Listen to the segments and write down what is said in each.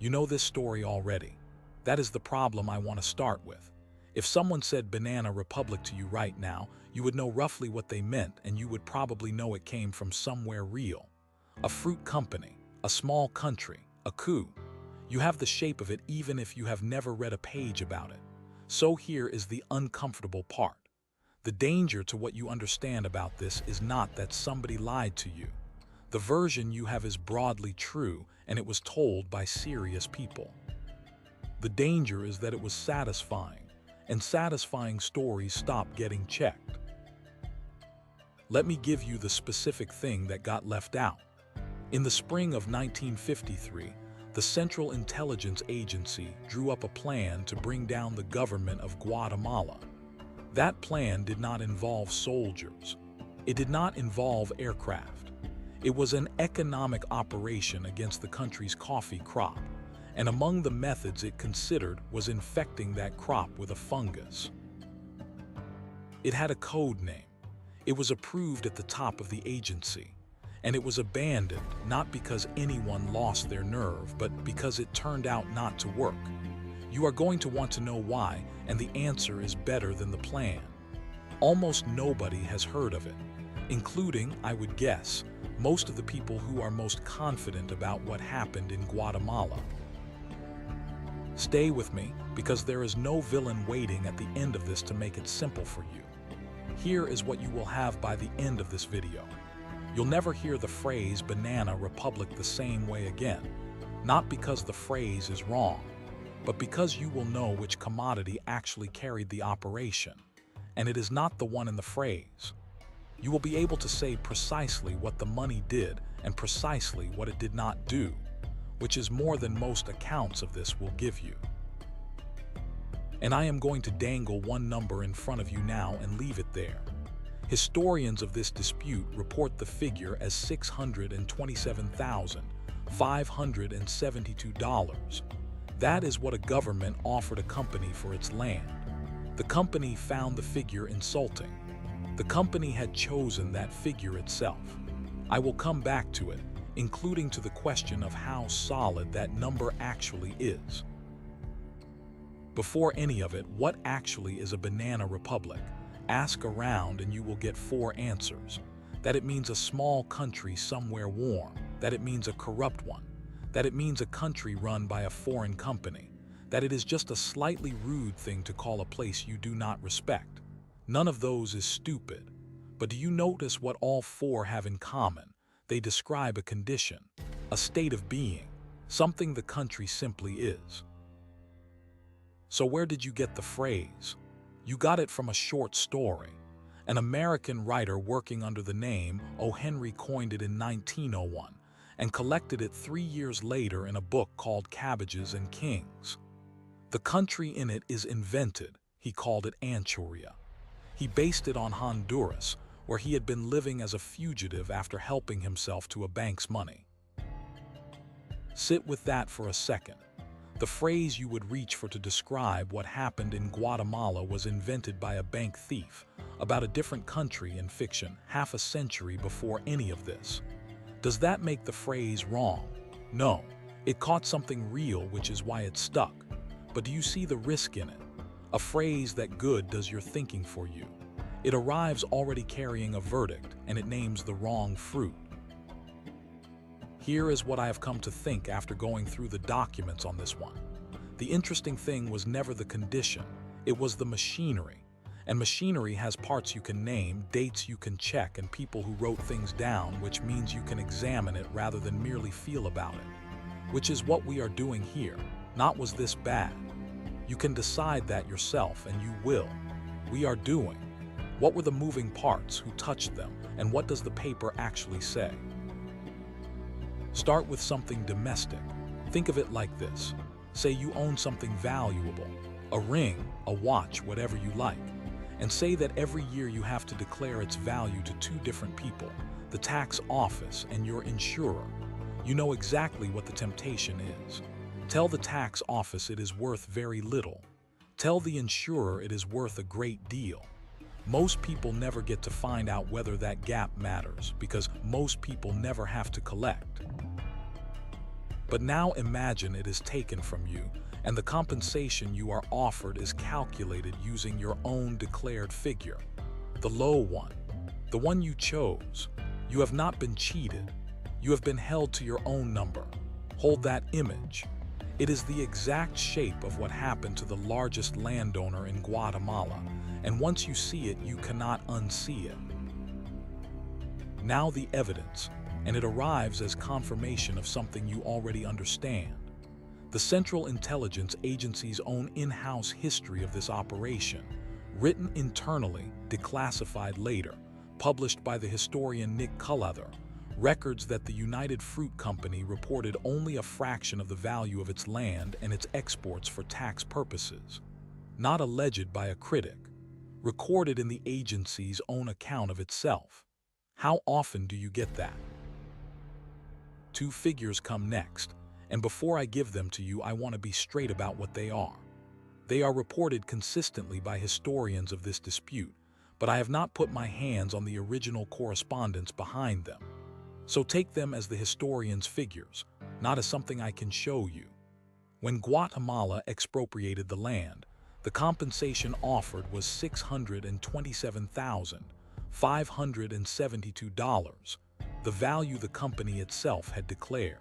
You know this story already. That is the problem I want to start with. If someone said Banana Republic to you right now, you would know roughly what they meant, and you would probably know it came from somewhere real. A fruit company, a small country, a coup. You have the shape of it even if you have never read a page about it. So here is the uncomfortable part. The danger to what you understand about this is not that somebody lied to you. The version you have is broadly true, and it was told by serious people. The danger is that it was satisfying, and satisfying stories stop getting checked. Let me give you the specific thing that got left out. In the spring of 1953, the Central Intelligence Agency drew up a plan to bring down the government of Guatemala. That plan did not involve soldiers. It did not involve aircraft. It was an economic operation against the country's coffee crop, and among the methods it considered was infecting that crop with a fungus. It had a code name. It was approved at the top of the agency, and it was abandoned not because anyone lost their nerve, but because it turned out not to work. You are going to want to know why, and the answer is better than the plan. Almost nobody has heard of it, including, I would guess, most of the people who are most confident about what happened in Guatemala. Stay with me, because there is no villain waiting at the end of this to make it simple for you. Here is what you will have by the end of this video. You'll never hear the phrase Banana Republic the same way again, not because the phrase is wrong, but because you will know which commodity actually carried the operation, and it is not the one in the phrase. You will be able to say precisely what the money did and precisely what it did not do, which is more than most accounts of this will give you. And I am going to dangle one number in front of you now and leave it there. Historians of this dispute report the figure as $627,572. That is what a government offered a company for its land. The company found the figure insulting. The company had chosen that figure itself. I will come back to it, including to the question of how solid that number actually is. Before any of it, what actually is a banana republic? Ask around and you will get 4 answers. That it means a small country somewhere warm, that it means a corrupt one, that it means a country run by a foreign company, that it is just a slightly rude thing to call a place you do not respect. None of those is stupid. But do you notice what all 4 have in common? They describe a condition, a state of being, something the country simply is. So where did you get the phrase? You got it from a short story. An American writer working under the name O. Henry coined it in 1901 and collected it 3 years later in a book called Cabbages and Kings. The country in it is invented. He called it Anchuria. He based it on Honduras, where he had been living as a fugitive after helping himself to a bank's money. Sit with that for a second. The phrase you would reach for to describe what happened in Guatemala was invented by a bank thief about a different country in fiction half a century before any of this. Does that make the phrase wrong? No. It caught something real, which is why it stuck. But do you see the risk in it? A phrase that good does your thinking for you. It arrives already carrying a verdict, and it names the wrong fruit. Here is what I have come to think after going through the documents on this one. The interesting thing was never the condition, it was the machinery. And machinery has parts you can name, dates you can check, and people who wrote things down, which means you can examine it rather than merely feel about it. Which is what we are doing here. Not was this bad. You can decide that yourself, and you will. We are doing. What were the moving parts, who touched them, and what does the paper actually say? Start with something domestic. Think of it like this. Say you own something valuable, a ring, a watch, whatever you like, and say that every year you have to declare its value to 2 different people, the tax office and your insurer. You know exactly what the temptation is. Tell the tax office it is worth very little. Tell the insurer it is worth a great deal. Most people never get to find out whether that gap matters because most people never have to collect. But now imagine it is taken from you, and the compensation you are offered is calculated using your own declared figure. The low one, the one you chose. You have not been cheated. You have been held to your own number. Hold that image. It is the exact shape of what happened to the largest landowner in Guatemala, and once you see it, you cannot unsee it. Now the evidence, and it arrives as confirmation of something you already understand. The Central Intelligence Agency's own in-house history of this operation, written internally, declassified later, published by the historian Nick Cullother, records that the United Fruit Company reported only a fraction of the value of its land and its exports for tax purposes. Not alleged by a critic, recorded in the agency's own account of itself. How often do you get that? Two figures come next, and before I give them to you, I want to be straight about what they are. They are reported consistently by historians of this dispute, but I have not put my hands on the original correspondence behind them. So take them as the historian's figures, not as something I can show you. When Guatemala expropriated the land, the compensation offered was $627,572, the value the company itself had declared.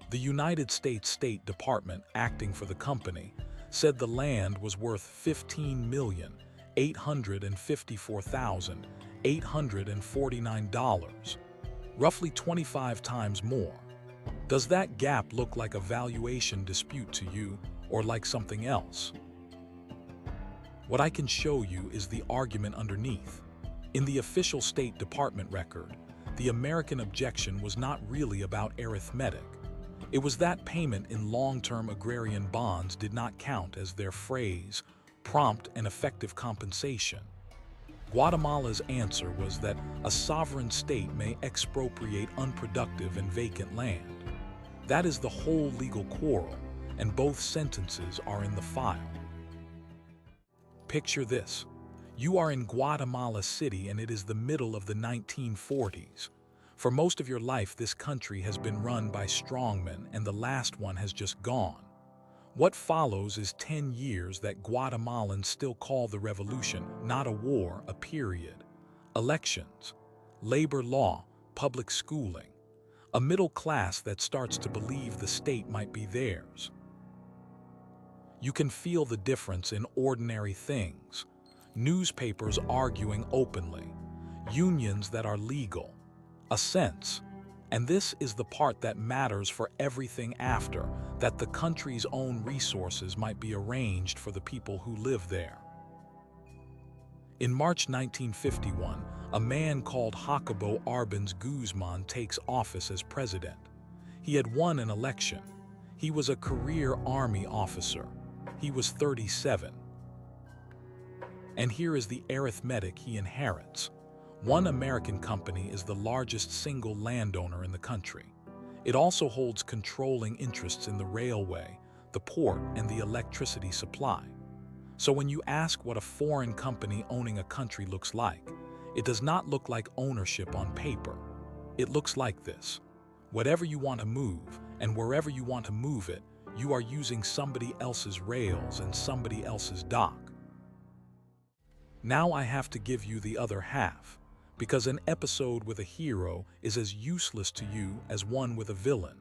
The United States State Department, acting for the company, said the land was worth $15,854,849, roughly 25 times more. Does that gap look like a valuation dispute to you, or like something else? What I can show you is the argument underneath. In the official State Department record, the American objection was not really about arithmetic. It was that payment in long-term agrarian bonds did not count as their phrase, prompt and effective compensation. Guatemala's answer was that a sovereign state may expropriate unproductive and vacant land. That is the whole legal quarrel, and both sentences are in the file. Picture this. You are in Guatemala City and it is the middle of the 1940s. For most of your life, this country has been run by strongmen, and the last one has just gone. What follows is 10 years that Guatemalans still call the revolution, not a war, a period. Elections, labor law, public schooling. A middle class that starts to believe the state might be theirs. You can feel the difference in ordinary things. Newspapers arguing openly. Unions that are legal. A sense, and this is the part that matters for everything after, that the country's own resources might be arranged for the people who live there. In March 1951, a man called Jacobo Árbenz Guzman takes office as president. He had won an election. He was a career army officer. He was 37. And here is the arithmetic he inherits. One American company is the largest single landowner in the country. It also holds controlling interests in the railway, the port, and the electricity supply. So when you ask what a foreign company owning a country looks like, it does not look like ownership on paper. It looks like this. Whatever you want to move, and wherever you want to move it, you are using somebody else's rails and somebody else's dock. Now I have to give you the other half, because an episode with a hero is as useless to you as one with a villain.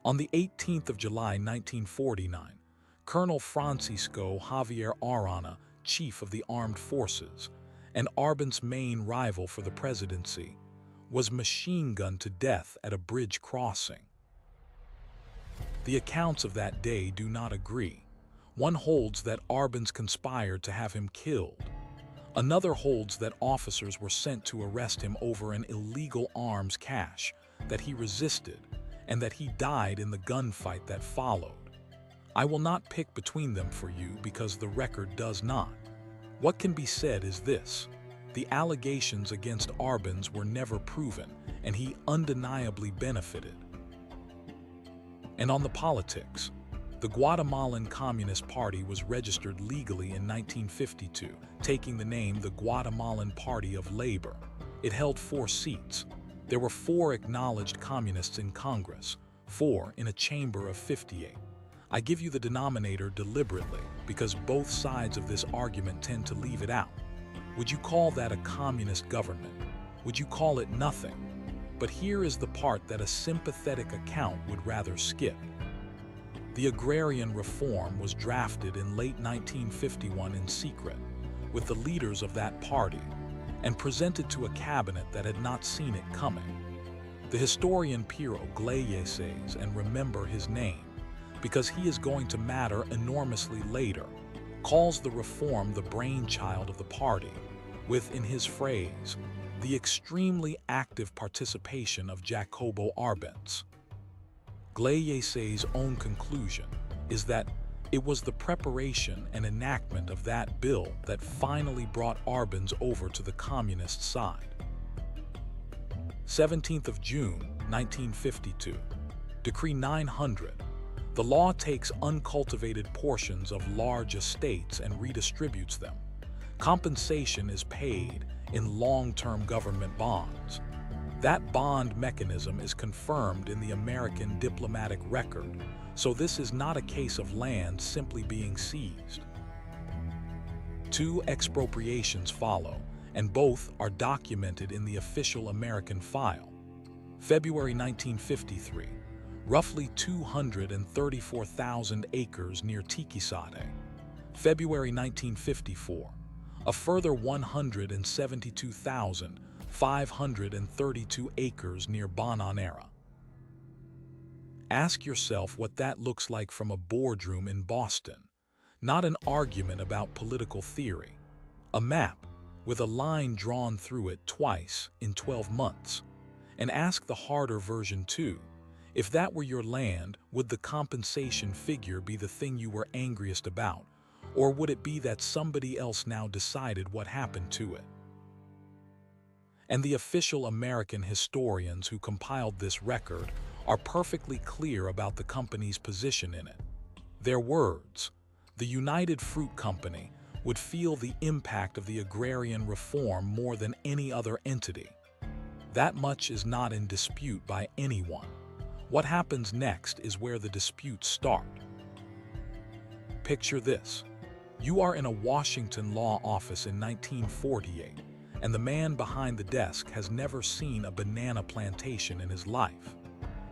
On the 18th of July 1949, Colonel Francisco Javier Arana, chief of the armed forces, and Árbenz's main rival for the presidency, was machine-gunned to death at a bridge crossing. The accounts of that day do not agree. One holds that Árbenz conspired to have him killed. Another holds that officers were sent to arrest him over an illegal arms cache, that he resisted, and that he died in the gunfight that followed. I will not pick between them for you because the record does not. What can be said is this: the allegations against Árbenz were never proven, and he undeniably benefited. And on the politics, the Guatemalan Communist Party was registered legally in 1952, taking the name the Guatemalan Party of Labor. It held 4 seats. There were 4 acknowledged communists in Congress, 4 in a chamber of 58. I give you the denominator deliberately because both sides of this argument tend to leave it out. Would you call that a communist government? Would you call it nothing? But here is the part that a sympathetic account would rather skip. The agrarian reform was drafted in late 1951 in secret, with the leaders of that party, and presented to a cabinet that had not seen it coming. The historian Piero Glaye says, and remember his name, because he is going to matter enormously later, calls the reform the brainchild of the party, with, in his phrase, the extremely active participation of Jacobo Árbenz. Glaye's own conclusion is that it was the preparation and enactment of that bill that finally brought Árbenz over to the communist side. 17th of June, 1952, Decree 900. The law takes uncultivated portions of large estates and redistributes them. Compensation is paid in long-term government bonds. That bond mechanism is confirmed in the American diplomatic record, so this is not a case of land simply being seized. 2 expropriations follow, and both are documented in the official American file. February 1953, roughly 234,000 acres near Tiquisate. February 1954, a further 172,532 acres near Bananera. Ask yourself what that looks like from a boardroom in Boston, not an argument about political theory. A map with a line drawn through it twice in 12 months. And ask the harder version too. If that were your land, would the compensation figure be the thing you were angriest about? Or would it be that somebody else now decided what happened to it? And the official American historians who compiled this record are perfectly clear about the company's position in it. Their words, the United Fruit Company would feel the impact of the agrarian reform more than any other entity. That much is not in dispute by anyone. What happens next is where the disputes start. Picture this. You are in a Washington law office in 1948, and the man behind the desk has never seen a banana plantation in his life.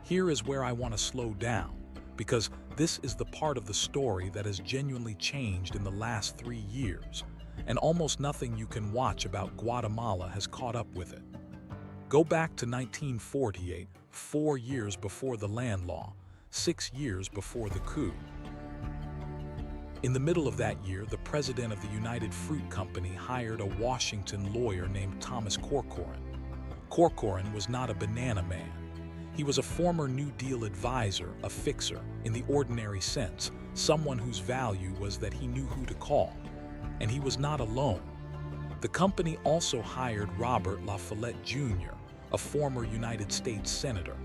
Here is where I want to slow down, because this is the part of the story that has genuinely changed in the last 3 years, and almost nothing you can watch about Guatemala has caught up with it. Go back to 1948, 4 years before the land law, 6 years before the coup. In the middle of that year, the president of the United Fruit Company hired a Washington lawyer named Thomas Corcoran. Corcoran was not a banana man. He was a former New Deal advisor, a fixer, in the ordinary sense, someone whose value was that he knew who to call. And he was not alone. The company also hired Robert La Follette Jr., a former United States senator.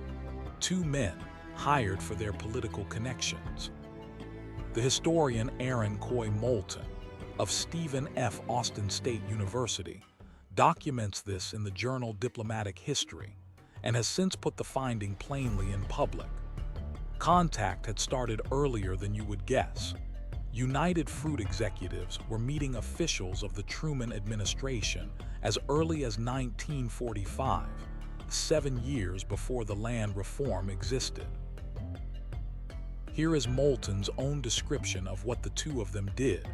2 men hired for their political connections. The historian Aaron Coy Moulton of Stephen F. Austin State University documents this in the journal Diplomatic History and has since put the finding plainly in public. Contact had started earlier than you would guess. United Fruit executives were meeting officials of the Truman administration as early as 1945, 7 years before the land reform existed. Here is Moulton's own description of what the two of them did,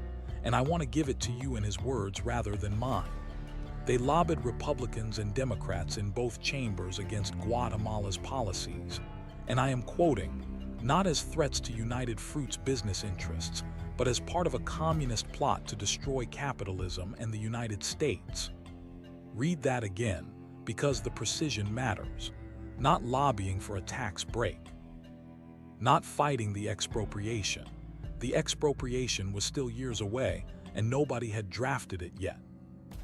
and I want to give it to you in his words rather than mine. They lobbied Republicans and Democrats in both chambers against Guatemala's policies, and I am quoting, not as threats to United Fruit's business interests, but as part of a communist plot to destroy capitalism and the United States. Read that again, because the precision matters. Not lobbying for a tax break. Not fighting the expropriation. The expropriation was still years away, and nobody had drafted it yet.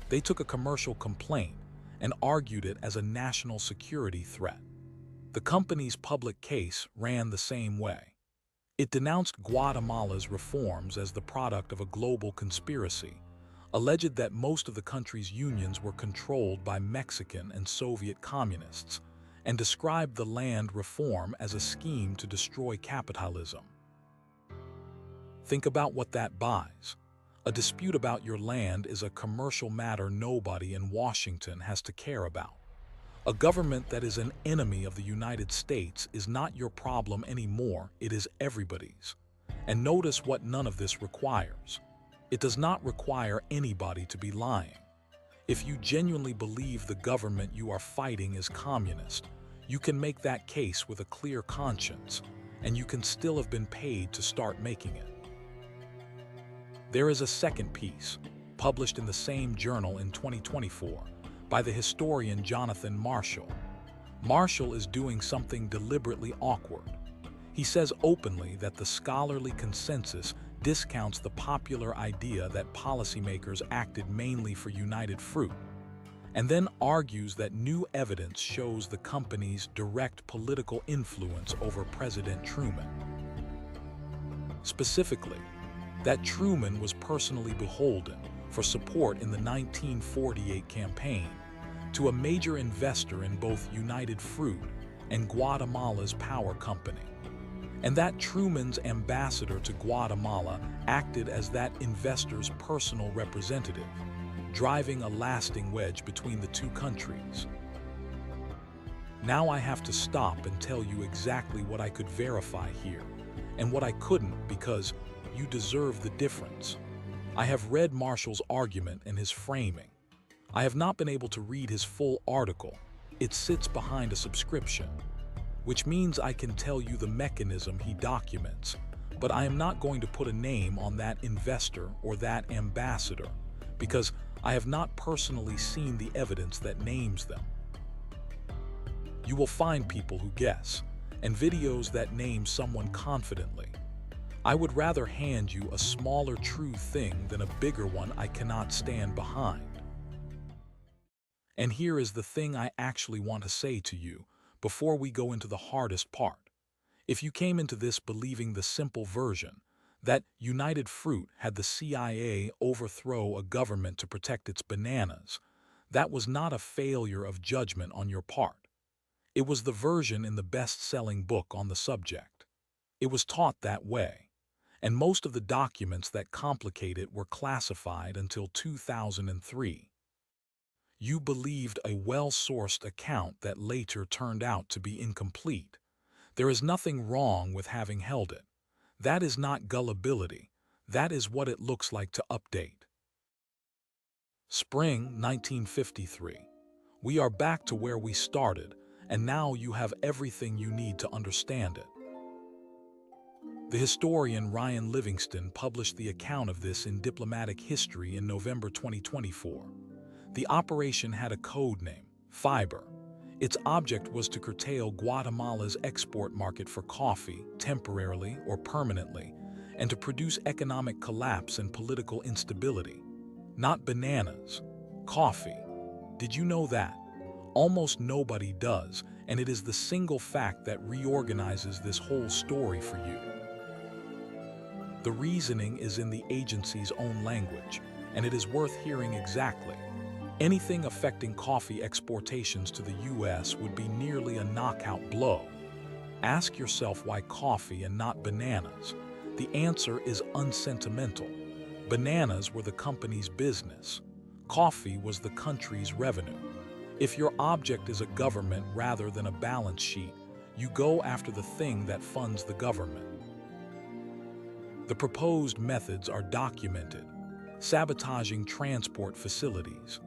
They took a commercial complaint and argued it as a national security threat. The company's public case ran the same way. It denounced Guatemala's reforms as the product of a global conspiracy, alleged that most of the country's unions were controlled by Mexican and Soviet communists, and described the land reform as a scheme to destroy capitalism. Think about what that buys. A dispute about your land is a commercial matter nobody in Washington has to care about. A government that is an enemy of the United States is not your problem anymore, it is everybody's. And notice what none of this requires. It does not require anybody to be lying. If you genuinely believe the government you are fighting is communist, you can make that case with a clear conscience, and you can still have been paid to start making it. There is a second piece, published in the same journal in 2024, by the historian Jonathan Marshall. Marshall is doing something deliberately awkward. He says openly that the scholarly consensus discounts the popular idea that policymakers acted mainly for United Fruit, and then argues that new evidence shows the company's direct political influence over President Truman. Specifically, that Truman was personally beholden for support in the 1948 campaign to a major investor in both United Fruit and Guatemala's power company, and that Truman's ambassador to Guatemala acted as that investor's personal representative, driving a lasting wedge between the two countries. Now I have to stop and tell you exactly what I could verify here, and what I couldn't, because you deserve the difference. I have read Marshall's argument and his framing. I have not been able to read his full article. It sits behind a subscription, which means I can tell you the mechanism he documents, but I am not going to put a name on that investor or that ambassador, because I have not personally seen the evidence that names them. You will find people who guess, and videos that name someone confidently. I would rather hand you a smaller true thing than a bigger one I cannot stand behind. And here is the thing I actually want to say to you before we go into the hardest part. If you came into this believing the simple version, that United Fruit had the CIA overthrow a government to protect its bananas, that was not a failure of judgment on your part. It was the version in the best-selling book on the subject. It was taught that way. And most of the documents that complicate it were classified until 2003. You believed a well-sourced account that later turned out to be incomplete. There is nothing wrong with having held it. That is not gullibility. That is what it looks like to update. Spring 1953. We are back to where we started, and now you have everything you need to understand it. The historian Ryan Livingston published the account of this in Diplomatic History in November 2024. The operation had a code name, Fiber. Its object was to curtail Guatemala's export market for coffee, temporarily or permanently, and to produce economic collapse and political instability. Not bananas, coffee. Did you know that? Almost nobody does, and it is the single fact that reorganizes this whole story for you. The reasoning is in the agency's own language, and it is worth hearing exactly. Anything affecting coffee exportations to the U.S. would be nearly a knockout blow. Ask yourself why coffee and not bananas. The answer is unsentimental. Bananas were the company's business. Coffee was the country's revenue. If your object is a government rather than a balance sheet, you go after the thing that funds the government. The proposed methods are documented: sabotaging transport facilities,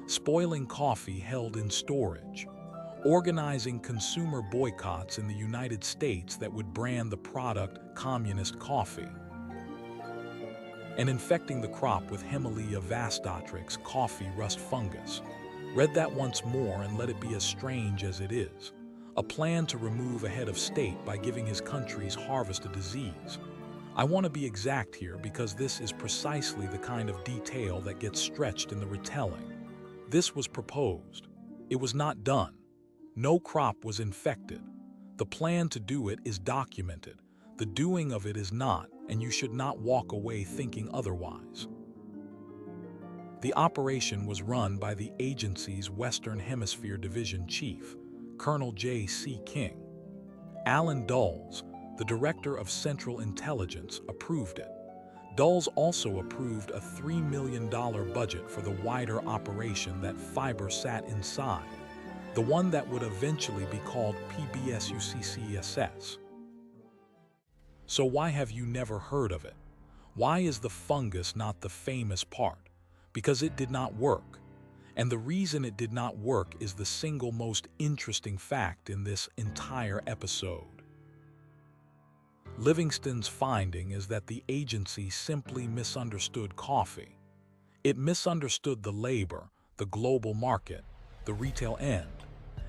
spoiling coffee held in storage, organizing consumer boycotts in the United States that would brand the product communist coffee, and infecting the crop with Hemileia vastatrix coffee rust fungus. Read that once more and let it be as strange as it is. A plan to remove a head of state by giving his country's harvest a disease. I want to be exact here because this is precisely the kind of detail that gets stretched in the retelling. This was proposed. It was not done. No crop was infected. The plan to do it is documented. The doing of it is not, and you should not walk away thinking otherwise. The operation was run by the agency's Western Hemisphere Division Chief, Colonel J.C. King. Alan Dulles, the Director of Central Intelligence, approved it. Dulles also approved a $3 million budget for the wider operation that Fiber sat inside, the one that would eventually be called PBSUCCSS. So why have you never heard of it? Why is the fungus not the famous part? Because it did not work. And the reason it did not work is the single most interesting fact in this entire episode. Livingston's finding is that the agency simply misunderstood coffee. It misunderstood the labor, the global market, the retail end.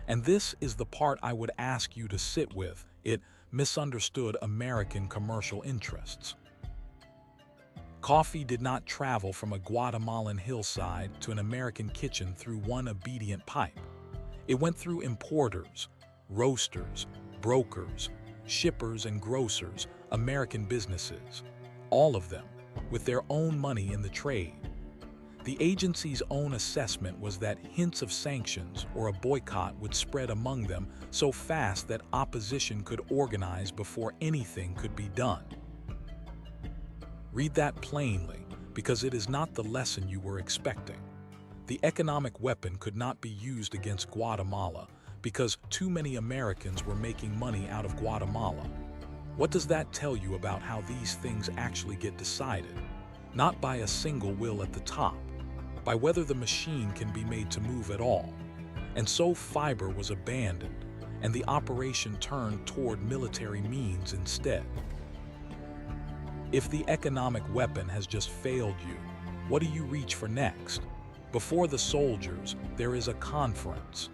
And this is the part I would ask you to sit with. It misunderstood American commercial interests. Coffee did not travel from a Guatemalan hillside to an American kitchen through one obedient pipe. It went through importers, roasters, brokers, shippers and grocers, American businesses, all of them with their own money in the trade. The agency's own assessment was that hints of sanctions or a boycott would spread among them so fast that opposition could organize before anything could be done. Read that plainly, because it is not the lesson you were expecting. The economic weapon could not be used against Guatemala because too many Americans were making money out of Guatemala. What does that tell you about how these things actually get decided? Not by a single will at the top, by whether the machine can be made to move at all. And so Fiber was abandoned, and the operation turned toward military means instead. If the economic weapon has just failed you, what do you reach for next? Before the soldiers, there is a conference.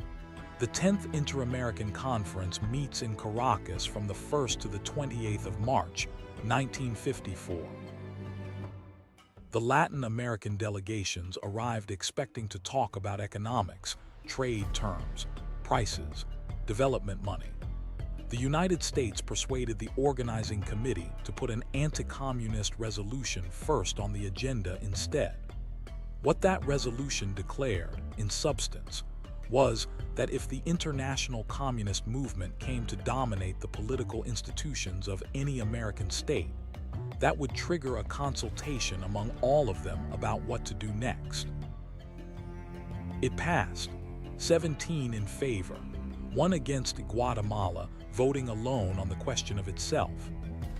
The 10th Inter-American Conference meets in Caracas from the 1st to the 28th of March, 1954. The Latin American delegations arrived expecting to talk about economics, trade terms, prices, development money. The United States persuaded the organizing committee to put an anti-communist resolution first on the agenda instead. What that resolution declared, in substance, was that if the international communist movement came to dominate the political institutions of any American state, that would trigger a consultation among all of them about what to do next. It passed, 17 in favor, 1 against Guatemala, voting alone on the question of itself,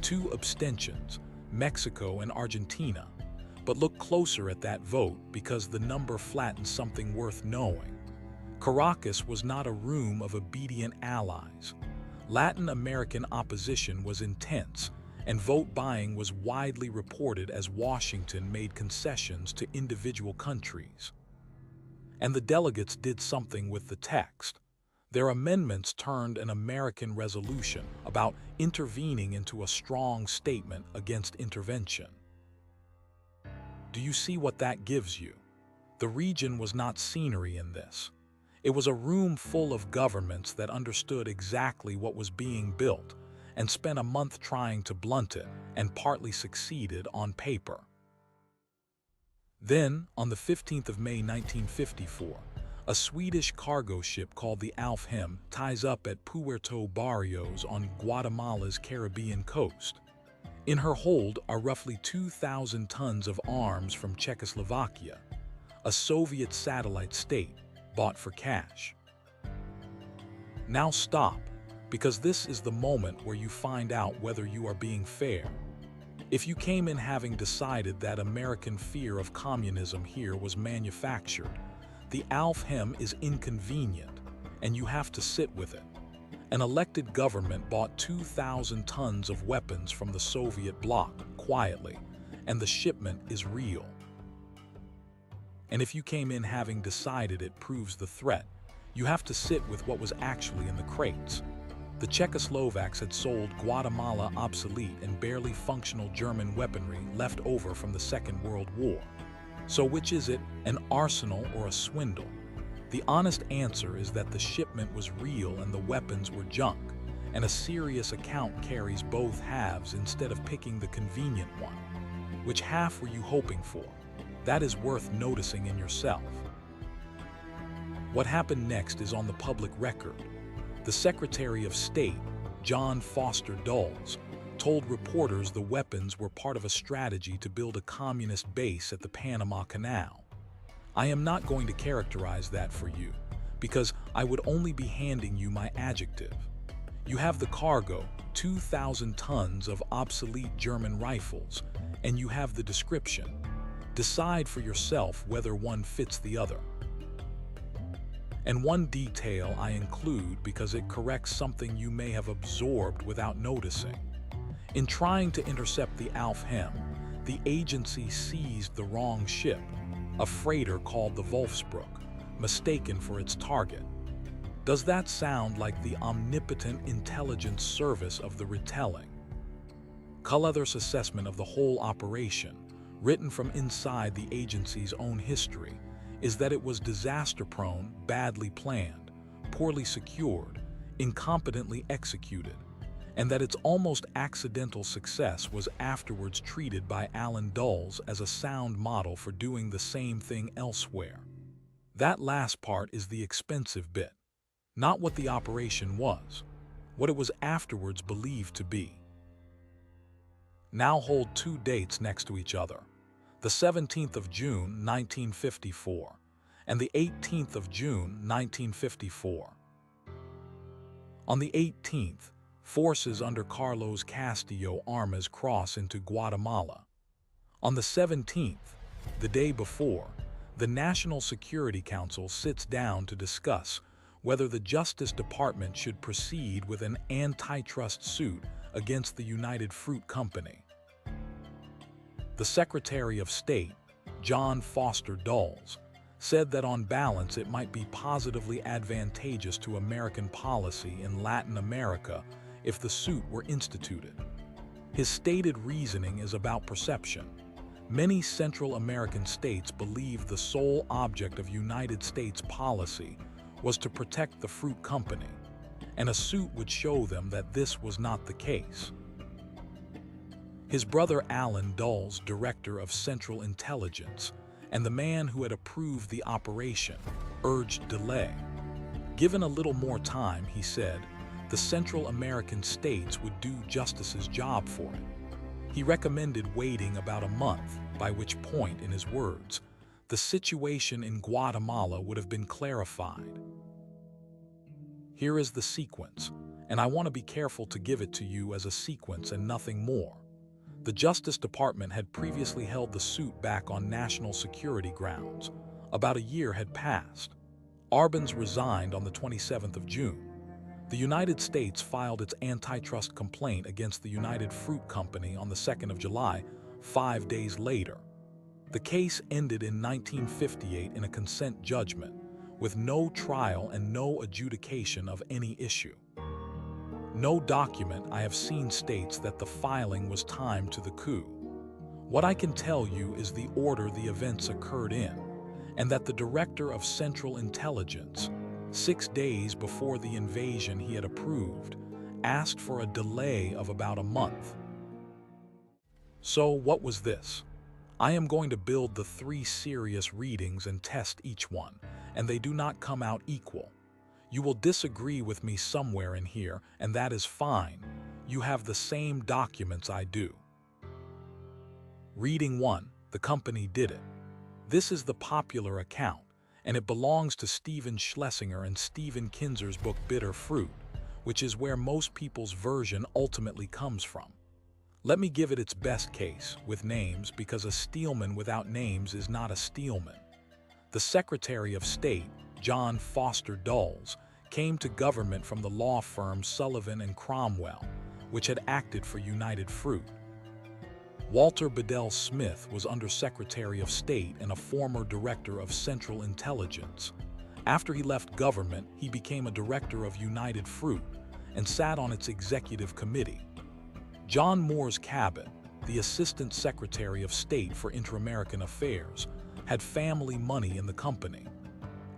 2 abstentions, Mexico and Argentina. But look closer at that vote because the number flattens something worth knowing. Caracas was not a room of obedient allies. Latin American opposition was intense, and vote buying was widely reported as Washington made concessions to individual countries. And the delegates did something with the text. Their amendments turned an American resolution about intervening into a strong statement against intervention. Do you see what that gives you? The region was not scenery in this. It was a room full of governments that understood exactly what was being built and spent a month trying to blunt it and partly succeeded on paper. Then, on the 15th of May 1954, a Swedish cargo ship called the Alfhem ties up at Puerto Barrios on Guatemala's Caribbean coast. In her hold are roughly 2,000 tons of arms from Czechoslovakia, a Soviet satellite state, bought for cash. Now stop, because this is the moment where you find out whether you are being fair. If you came in having decided that American fear of communism here was manufactured, the Alfhem is inconvenient, and you have to sit with it. An elected government bought 2,000 tons of weapons from the Soviet bloc quietly, and the shipment is real. And if you came in having decided it proves the threat, you have to sit with what was actually in the crates. The Czechoslovaks had sold Guatemala obsolete and barely functional German weaponry left over from the Second World War. So which is it, an arsenal or a swindle? The honest answer is that the shipment was real and the weapons were junk, and a serious account carries both halves instead of picking the convenient one. Which half were you hoping for? That is worth noticing in yourself. What happened next is on the public record. The Secretary of State, John Foster Dulles, told reporters the weapons were part of a strategy to build a communist base at the Panama Canal. I am not going to characterize that for you, because I would only be handing you my adjective. You have the cargo, 2,000 tons of obsolete German rifles, and you have the description. Decide for yourself whether one fits the other. And one detail I include because it corrects something you may have absorbed without noticing. In trying to intercept the Hem, the agency seized the wrong ship, a freighter called the Wolfsbruck, mistaken for its target. Does that sound like the omnipotent intelligence service of the retelling? Cullother's assessment of the whole operation, written from inside the agency's own history, is that it was disaster-prone, badly planned, poorly secured, incompetently executed, and that its almost accidental success was afterwards treated by Alan Dulles as a sound model for doing the same thing elsewhere. That last part is the expensive bit, not what the operation was, what it was afterwards believed to be. Now hold two dates next to each other. The 17th of June, 1954, and the 18th of June, 1954. On the 18th, forces under Carlos Castillo Armas cross into Guatemala. On the 17th, the day before, the National Security Council sits down to discuss whether the Justice Department should proceed with an antitrust suit against the United Fruit Company. The Secretary of State, John Foster Dulles, said that on balance it might be positively advantageous to American policy in Latin America if the suit were instituted. His stated reasoning is about perception. Many Central American states believed the sole object of United States policy was to protect the fruit company, and a suit would show them that this was not the case. His brother Alan Dulles, director of Central Intelligence, and the man who had approved the operation, urged delay. Given a little more time, he said, the Central American states would do justice's job for it. He recommended waiting about a month, by which point, in his words, the situation in Guatemala would have been clarified. Here is the sequence, and I want to be careful to give it to you as a sequence and nothing more. The Justice Department had previously held the suit back on national security grounds. About a year had passed. Árbenz resigned on the 27th of June. The United States filed its antitrust complaint against the United Fruit Company on the 2nd of July, 5 days later. The case ended in 1958 in a consent judgment, with no trial and no adjudication of any issue. No document I have seen states that the filing was timed to the coup. What I can tell you is the order the events occurred in, and that the Director of Central Intelligence, 6 days before the invasion he had approved, asked for a delay of about a month. So what was this? I am going to build the 3 serious readings and test each one, and they do not come out equal. You will disagree with me somewhere in here, and that is fine. You have the same documents I do. Reading 1, the company did it. This is the popular account, and it belongs to Stephen Schlesinger and Stephen Kinzer's book Bitter Fruit, which is where most people's version ultimately comes from. Let me give it its best case, with names, because a Steelman without names is not a Steelman. The Secretary of State, John Foster Dulles, came to government from the law firm Sullivan and Cromwell, which had acted for United Fruit. Walter Bedell Smith was Under Secretary of State and a former Director of Central Intelligence. After he left government, he became a Director of United Fruit and sat on its executive committee. John Moore's Cabot, the Assistant Secretary of State for Inter-American Affairs, had family money in the company.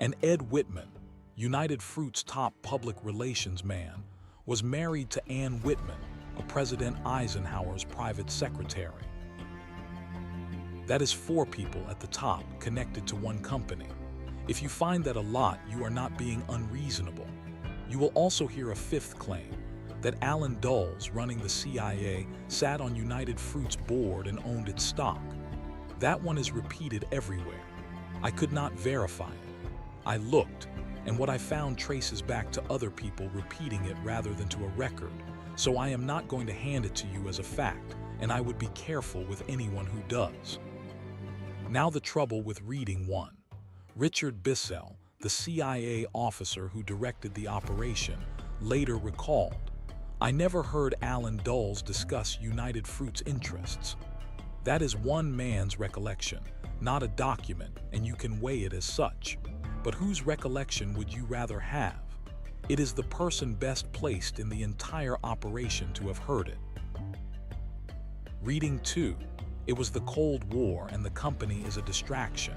And Ed Whitman, United Fruit's top public relations man, was married to Ann Whitman, a President Eisenhower's private secretary. That is 4 people at the top connected to one company. If you find that a lot, you are not being unreasonable. You will also hear a fifth claim, that Alan Dulles, running the CIA, sat on United Fruit's board and owned its stock. That one is repeated everywhere. I could not verify it. I looked, and what I found traces back to other people repeating it rather than to a record, so I am not going to hand it to you as a fact, and I would be careful with anyone who does. Now the trouble with reading one. Richard Bissell, the CIA officer who directed the operation, later recalled, "I never heard Alan Dulles discuss United Fruit's interests." That is one man's recollection, not a document, and you can weigh it as such. But whose recollection would you rather have? It is the person best placed in the entire operation to have heard it. Reading 2. It was the Cold War and the company is a distraction.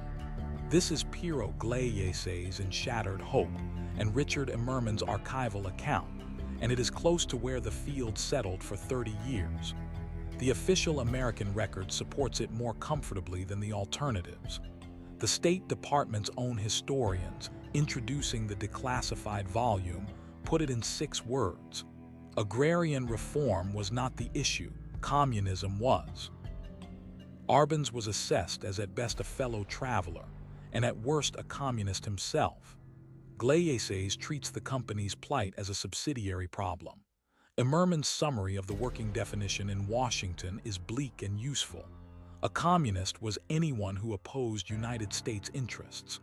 This is Piero Glaiese's in Shattered Hope and Richard Immerman's archival account, and it is close to where the field settled for 30 years. The official American record supports it more comfortably than the alternatives. The State Department's own historians, introducing the declassified volume, put it in 6 words. Agrarian reform was not the issue, communism was. Árbenz was assessed as at best a fellow traveler, and at worst a communist himself. Glaieses treats the company's plight as a subsidiary problem. Immerman's summary of the working definition in Washington is bleak and useful. A communist was anyone who opposed United States interests.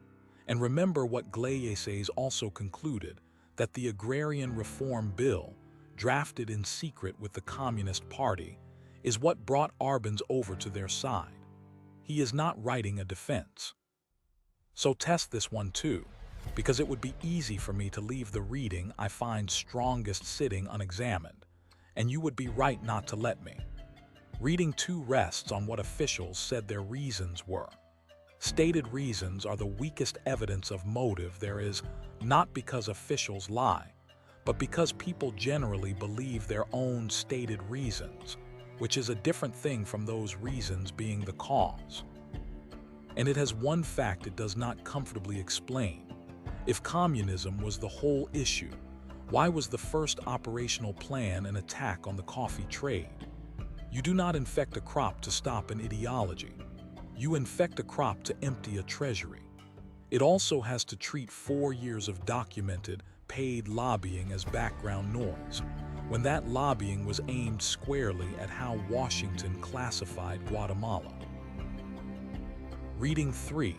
And remember what Glaieses also concluded, that the Agrarian Reform Bill, drafted in secret with the Communist Party, is what brought Árbenz over to their side. He is not writing a defense. So test this one too, because it would be easy for me to leave the reading I find strongest sitting unexamined, and you would be right not to let me. Reading 2 rests on what officials said their reasons were. Stated reasons are the weakest evidence of motive there is, not because officials lie, but because people generally believe their own stated reasons, which is a different thing from those reasons being the cause. And it has one fact it does not comfortably explain. If communism was the whole issue, why was the first operational plan an attack on the coffee trade? You do not infect a crop to stop an ideology. You infect a crop to empty a treasury. It also has to treat 4 years of documented, paid lobbying as background noise, when that lobbying was aimed squarely at how Washington classified Guatemala. Reading 3.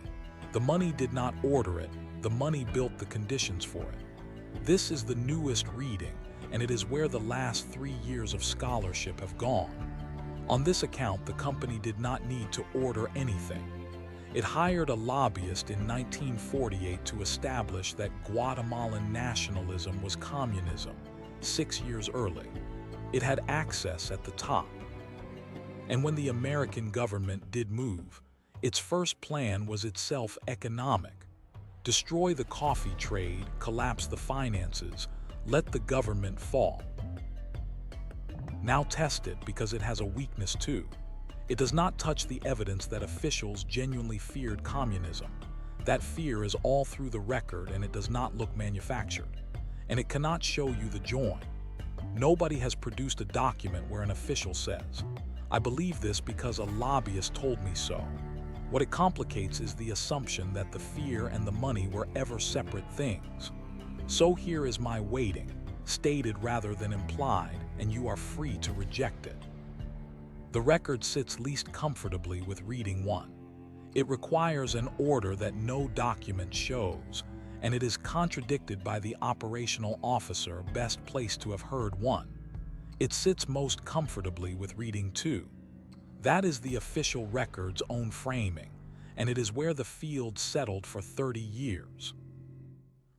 The money did not order it, the money built the conditions for it. This is the newest reading, and it is where the last 3 years of scholarship have gone. On this account, the company did not need to order anything. It hired a lobbyist in 1948 to establish that Guatemalan nationalism was communism, 6 years early. It had access at the top. And when the American government did move, its first plan was itself economic. Destroy the coffee trade, collapse the finances, let the government fall. Now test it because it has a weakness too. It does not touch the evidence that officials genuinely feared communism. That fear is all through the record and it does not look manufactured. And it cannot show you the join. Nobody has produced a document where an official says, "I believe this because a lobbyist told me so." What it complicates is the assumption that the fear and the money were ever separate things. So here is my weighting, stated rather than implied, and you are free to reject it. The record sits least comfortably with reading 1. It requires an order that no document shows, and it is contradicted by the operational officer best placed to have heard 1. It sits most comfortably with reading 2. That is the official record's own framing, and it is where the field settled for 30 years.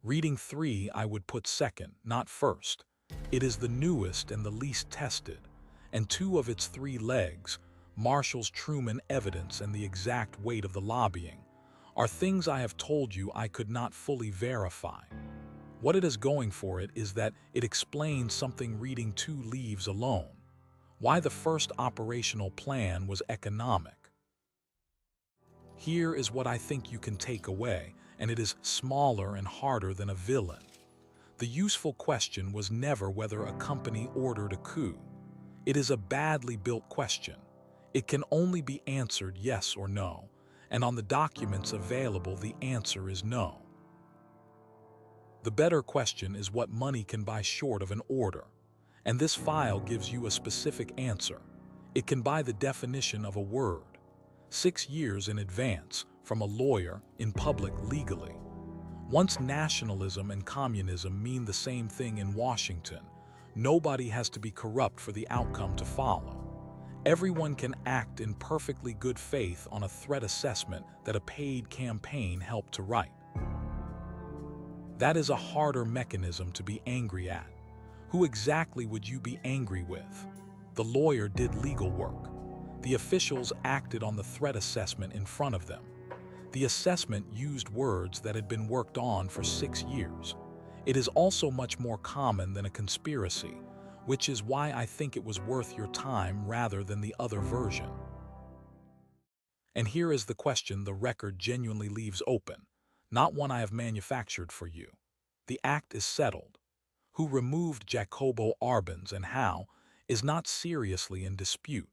Reading 3 I would put second, not first. It is the newest and the least tested, and 2 of its 3 legs, Marshall's Truman evidence and the exact weight of the lobbying, are things I have told you I could not fully verify. What it is going for it is that it explains something reading 2 leaves alone. Why the first operational plan was economic. Here is what I think you can take away, and it is smaller and harder than a villain. The useful question was never whether a company ordered a coup. It is a badly built question. It can only be answered yes or no, and on the documents available the answer is no. The better question is what money can buy short of an order, and this file gives you a specific answer. It can buy the definition of a word, 6 years in advance, from a lawyer, in public legally. Once nationalism and communism mean the same thing in Washington, nobody has to be corrupt for the outcome to follow. Everyone can act in perfectly good faith on a threat assessment that a paid campaign helped to write. That is a harder mechanism to be angry at. Who exactly would you be angry with? The lawyer did legal work. The officials acted on the threat assessment in front of them. The assessment used words that had been worked on for 6 years. It is also much more common than a conspiracy, which is why I think it was worth your time rather than the other version. And here is the question the record genuinely leaves open, not one I have manufactured for you. The act is settled. Who removed Jacobo Árbenz and how is not seriously in dispute.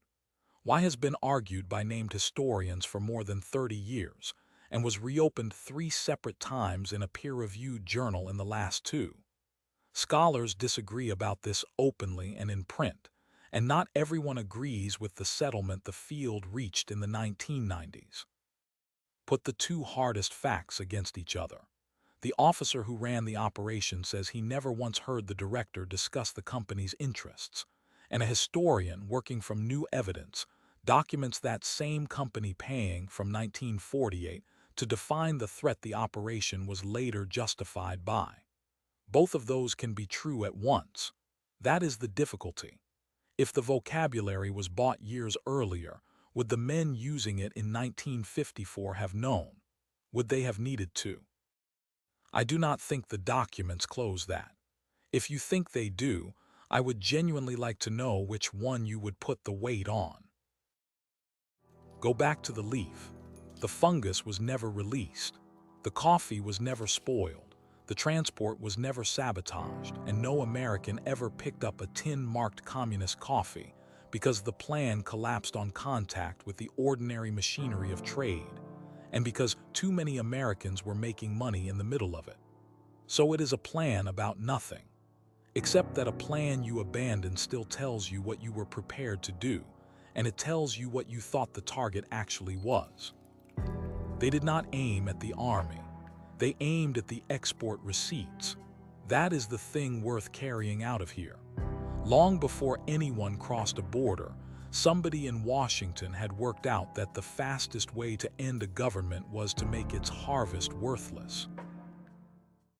Why has been argued by named historians for more than 30 years and was reopened 3 separate times in a peer-reviewed journal in the last 2. Scholars disagree about this openly and in print, and not everyone agrees with the settlement the field reached in the 1990s. Put the 2 hardest facts against each other. The officer who ran the operation says he never once heard the director discuss the company's interests, and a historian working from new evidence documents that same company paying from 1948 to define the threat the operation was later justified by. Both of those can be true at once. That is the difficulty. If the vocabulary was bought years earlier, would the men using it in 1954 have known? Would they have needed to? I do not think the documents close that. If you think they do, I would genuinely like to know which one you would put the weight on. Go back to the leaf. The fungus was never released. The coffee was never spoiled. The transport was never sabotaged, and no American ever picked up a tin marked communist coffee because the plan collapsed on contact with the ordinary machinery of trade, and because too many Americans were making money in the middle of it. So it is a plan about nothing, except that a plan you abandoned still tells you what you were prepared to do, and it tells you what you thought the target actually was. They did not aim at the army. They aimed at the export receipts. That is the thing worth carrying out of here. Long before anyone crossed a border, somebody in Washington had worked out that the fastest way to end a government was to make its harvest worthless.